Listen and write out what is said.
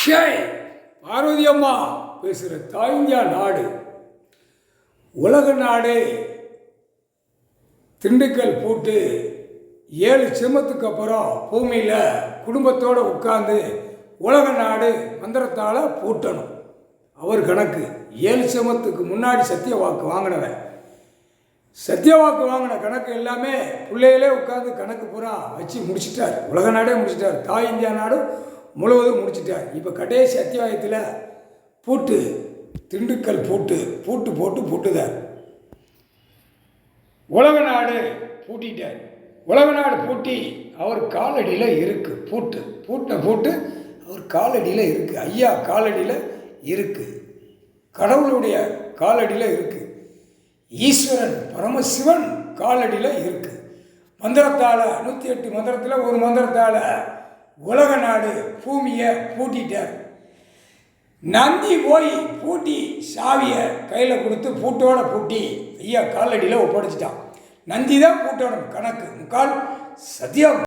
ஷேய் பார்வதி அம்மா பேசுகிற தாய்ந்தியா நாடு உலக நாடு திண்டுக்கல் பூட்டு 7 சிம்மத்துக்கு அப்புறம் பூமியில் குடும்பத்தோடு உட்காந்து உலக நாடு மந்திரத்தால் பூட்டணும். அவர் கணக்கு 7 சிம்மத்துக்கு முன்னாடி சத்திய வாக்கு வாங்கினவன். சத்திய வாக்கு வாங்கின கணக்கு எல்லாமே பிள்ளைகளே உட்காந்து கணக்கு பூரா வச்சு முடிச்சிட்டார். உலக நாடே முடிச்சிட்டார். தாய் இந்தியா நாடும் முழுவதும் முடிச்சிட்டார். இப்போ கடைசி அத்தியாயத்தில் பூட்டு திண்டுக்கல் பூட்டு போட்டு பூட்டுதார். உலக நாடு பூட்டிட்டார். உலக நாடு பூட்டி அவர் காலடியில் இருக்குது. பூட்டு அவர் காலடியில் இருக்குது. ஐயா காலடியில் இருக்குது. கடவுளுடைய காலடியில் இருக்குது. ஈஸ்வரன் பரமசிவன் காலடியில் இருக்குது. மந்திரத்தால் 108 மந்திரத்தில் ஒரு மந்திரத்தால் உலக நாடு பூமியை பூட்டிட்டார். நந்தி போய் பூட்டி சாவியை கையில் கொடுத்து பூட்டோட பூட்டி ஐயா காலடியில் ஒப்படைச்சிட்டான். நந்தி தான் பூட்டணும் கணக்கு. முக்கால் சத்தியம்.